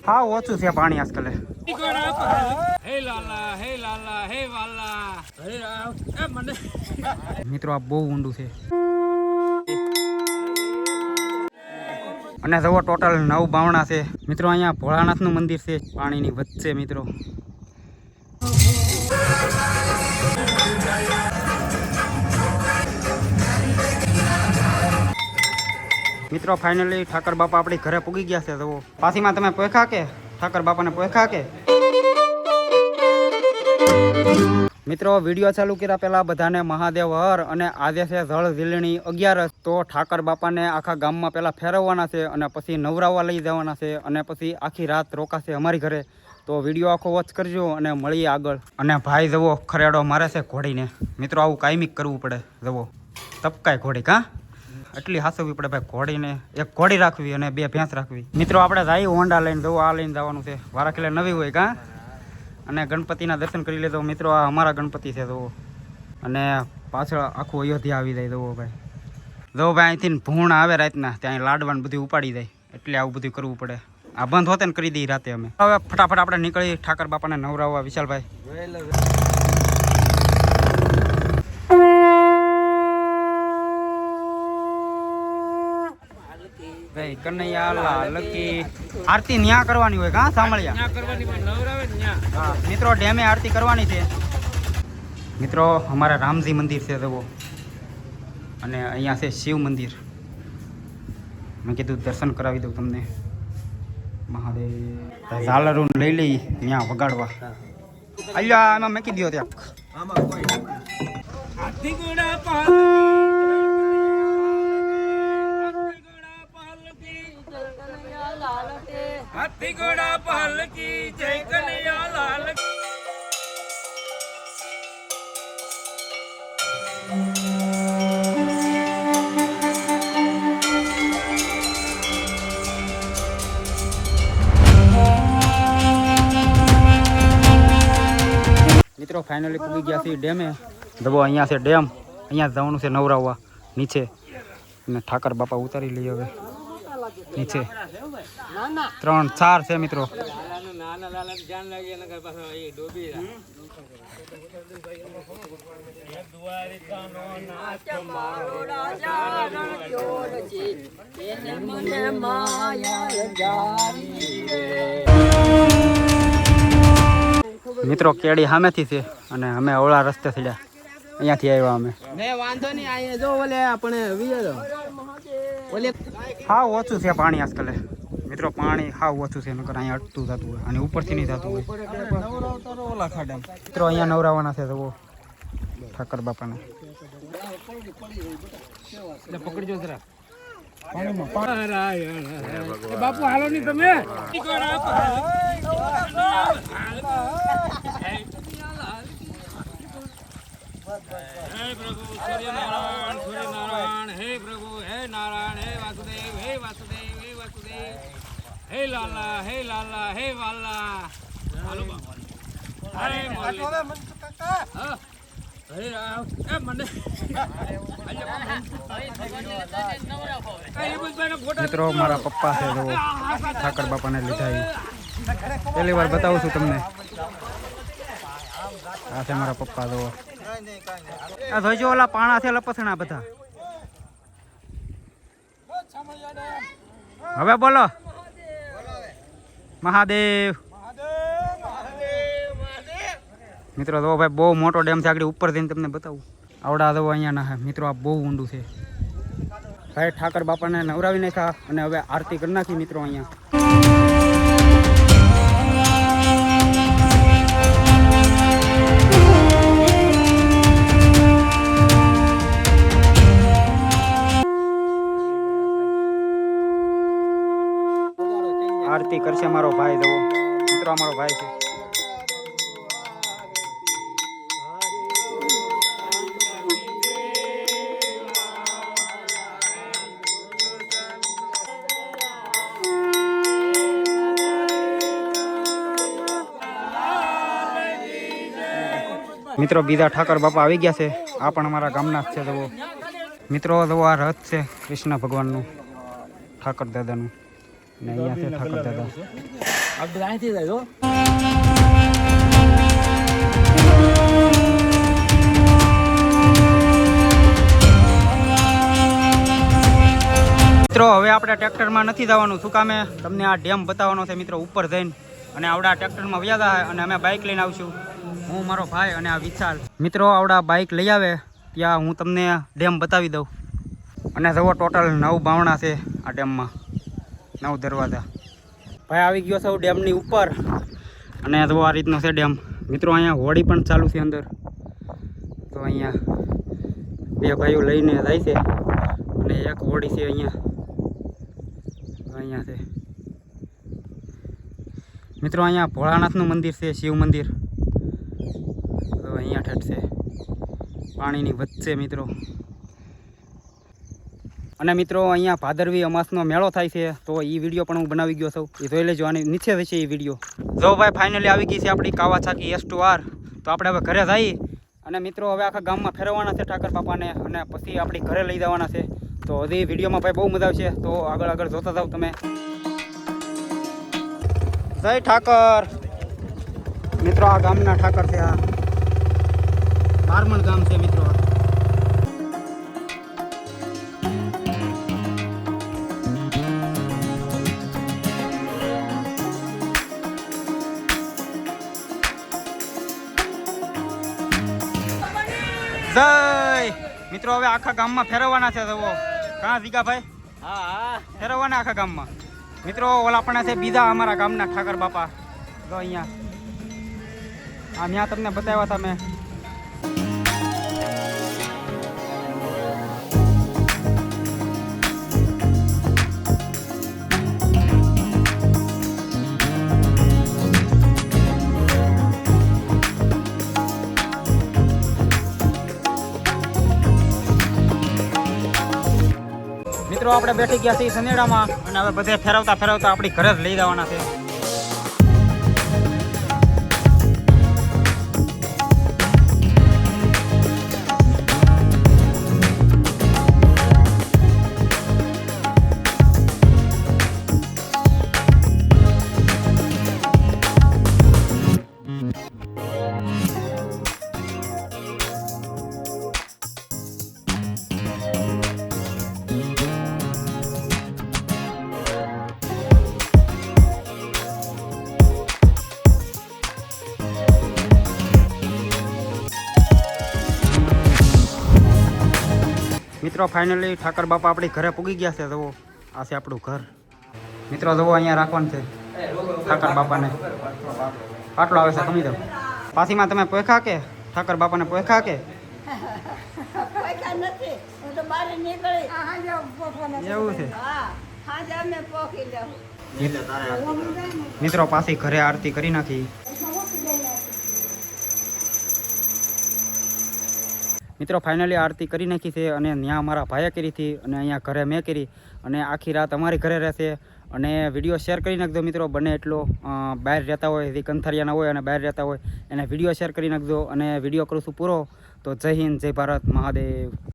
હા ઓછું છે પાણી આજકાલ. મિત્રો આ બહુ ઊંડું છે અને જુઓ ટોટલ 9 બાવણા છે મિત્રો. અહીંયા ભોળાનાથનું મંદિર છે પાણીની વચ્ચે મિત્રો. મિત્રો ફાઇનલી ઠાકર બાપા આપણી ઘરે પૂગી ગયા છે. જુઓ પાસીમાં તમે પોખા કે ઠાકર બાપાને પોખા કે મિત્રો. વિડીયો ચાલુ કર્યા પહેલાં બધાને મહાદેવ હર. અને આજે છે જળ ઝીલણી 11. તો ઠાકર બાપાને આખા ગામમાં પહેલાં ફેરવવાના છે અને પછી નવરાવવા લઈ જવાના છે અને પછી આખી રાત રોકાશે અમારી ઘરે. તો વિડીયો આખો વોચ કરજો અને મળીએ આગળ. અને ભાઈ જવો ખરેડો મારે છે ઘોડીને મિત્રો. આવું કાયમિક કરવું પડે. જવો તપકાય ઘોડી કાં એટલી હાસવવી પડે ભાઈ ઘોડીને. એક ઘોડી રાખવી અને 2 ભેંસ રાખવી મિત્રો. આપણે જાય હોન્ડા લઈને જવું આ લઈને જવાનું છે. વારા ખેલે નવી હોય કાં. અને ગણપતિના દર્શન કરી લેજો મિત્રો. આ અમારા ગણપતિ છે જુઓ. અને પાછળ આખું અયોધ્યા આવી જાય જુઓ ભાઈ. જુઓ ભાઈ અહીંથી ભૂણ આવે રાતના ત્યાં લાડવાનું બધું ઉપાડી જાય. એટલે આવું બધું કરવું પડે. આ બંધ હોતે ને કરી દઈએ રાતે અમે. હવે ફટાફટ આપણે નીકળી ઠાકર બાપાને નવરાવવા. વિશાલભાઈ ભાઈ કનૈયા લાલ કી આરતી ન્યા કરવાની હોય કાં સાંભળ્યા હા મિત્રો. ડેમે આરતી કરવાની છે મિત્રો. અમારા રામજી મંદિર છે જુઓ. અને અહીંયા છે શિવ મંદિર. મેં કીધું દર્શન કરાવી દઉં તમને. મહાદેવ ઝાલરું લઈ લઈ ત્યાં વગાડવા. અલ્યા એમાં મેકી દો ત્યાં. હાથી ઘોડા પાલકી જય કનૈયા લાલ. મિત્રો ફાઇનલી પૂગી ગયા છે ડેમે. જવો અહીંયા છે ડેમ. અહીંયા જવાનું છે નવરાવવા નીચે. અને ઠાકર બાપા ઉતારી લઈએ હવે નીચે. 3 4 છે મિત્રો. મિત્રો કેડી સામેથી છે અને અમે ઓળા રસ્તે થયા. અહીંયાથી આવ્યા અમે. વાંધો નહીં અહીંયા જો ઓલે આપણે હા ઓછું છે પાણી આજકાલ મિત્રો. પાણી હા ઓછું છે નકર અહીંયા અટતું થતું હોય અને ઉપરથી નહીં થતું હોય મિત્રો. અહીંયા નવરાવાના છે જુઓ ઠાકર બાપાને. પકડજો જરા બાપુ હાલો નહીં તમે. હે પ્રભુ સૂર્યનારાયણ સૂર્યનારાયણ. હે પ્રભુ હે નારાયણ. હે વાસુદેવ હે વાસુદેવ હે વાસુદેવ. હે લાલા હે લાલા હે વાલા. હાલો બાપા. હરે કાકા હરે રામ એ મને મિત્રો. મારા પપ્પા છે જો ઠાકર બાપાને લીધા. પહેલી વાર બતાવું છું તમને. આ છે મારા પપ્પા જો. આ જોઈજો ઓલા પાણા છે લપસણા બધા. હવે બોલો મહાદેવ. મિત્રો જો ભાઈ બહુ મોટો ડેમ છે. આગળ ઉપર જઈને તમને બતાવું. આવડા જો અહીંયા ના મિત્રો. આ બહુ ઊંડું છે ભાઈ. ઠાકર બાપાને નવરાવી નાખ્યા અને હવે આરતી કરી નાખી મિત્રો અહીંયા. આરતી કરશે મારો ભાઈ. જવો મિત્રો અમારો ભાઈ છે. મિત્રો બીજા ઠાકર બાપા આવી ગયા છે આ પણ અમારા ગામના જ છે જુઓ મિત્રો. જુઓ આ રથ છે કૃષ્ણ ભગવાનનું, ઠાકર દાદાનું, અને અહીંયા છે ઠાકર દાદા. મિત્રો હવે આપણે ટ્રેક્ટરમાં નથી જવાનું. શું કામે તમને આ ડેમ બતાવવાનો છે મિત્રો, ઉપર જઈને. અને આવડા ટ્રેક્ટરમાં વ્યાદા અને અમે બાઇક લઈને આવશું, હું, મારો ભાઈ અને આ વિશાલ. મિત્રો આવડા બાઇક લઈ આવે ત્યાં હું તમને ડેમ બતાવી દઉં. અને જુઓ ટોટલ 9 બાવણા છે આ ડેમમાં, 9 દરવાજા. ભાઈ આવી ગયો છું ડેમની ઉપર, અને જુઓ આ રીતનો છે ડેમ. મિત્રો અહીંયા હોડી પણ ચાલુ છે અંદર. તો અહીંયા 2 ભાઈઓ લઈને જાય છે, અને એક હોડી છે અહીંયા છે મિત્રો. અહીંયા ભોળાનાથનું મંદિર છે, શિવ મંદિર. તો અહીંયા ઠેઠ છે પાણીની વચ્ચે મિત્રો. અને મિત્રો અહીંયા ભાદરવી અમાસનો મેળો થાય છે, તો એ વિડીયો પણ હું બનાવી ગયો છું, એ જોઈ લેજો. આની નીચે છે એ વિડીયો. જો ભાઈ ફાઇનલી આવી ગઈ છે આપણી કાવાસાકી S2R. તો આપણે હવે ઘરે જઈએ, અને મિત્રો હવે આખા ગામમાં ફેરવવાના છે ઠાકર બાપાને, અને પછી આપણી ઘરે લઈ જવાના છે. તો હજી વિડીયોમાં ભાઈ બહુ મજા આવશે, તો આગળ જોતા જાઓ તમે. જય ઠાકર. મિત્રો આ ગામના ઠાકર છે, આ બારમણ ગામ છે મિત્રો. જય મિત્રો હવે આખા ગામમાં ફેરવવાના છે. જવો કાં જીગા ભાઈ? હા ફેરવવાના આખા ગામમાં મિત્રો. ઓલા પણ છે બીજા અમારા ગામના ઠાકર બાપા. તો અહીંયા ત્યાં તમને બતાવ્યા હતા મેં. મિત્રો આપણે બેઠી ગયા છીએ સનેડામાં, અને હવે બધે ફેરવતા ફેરવતા આપણી ઘરે જ લઈ જવાના છે. મિત્રો ફાઇનલી ઠાકર બાપા આપણી ઘરે પૂગી ગયા છે. જુઓ આ છે આપણું ઘર મિત્રો. જુઓ અહીંયા રાખવાનું છે ઠાકર બાપાને. આટલો આવે છે સમજી દો. પાછીમાં તમે પોખા કે ઠાકર બાપાને પોખા કે એવું છે મિત્રો. પાછી ઘરે આરતી કરી નાખી મિત્રો. ફાઇનલી આરતી કરી નાખી છે, અને ત્યાં અમારા ભાઈએ કરી હતી, અને અહીંયા ઘરે મેં કરી, અને આખી રાત અમારી ઘરે રહેશે. અને વિડીયો શેર કરી નાખજો મિત્રો, બને એટલો. બહાર રહેતા હોય, જે કંથારિયાના હોય અને બહાર રહેતા હોય એને વિડીયો શેર કરી નાખજો. અને વિડીયો કરું છું પૂરો. તો જય હિન્દ, જય ભારત, મહાદેવ.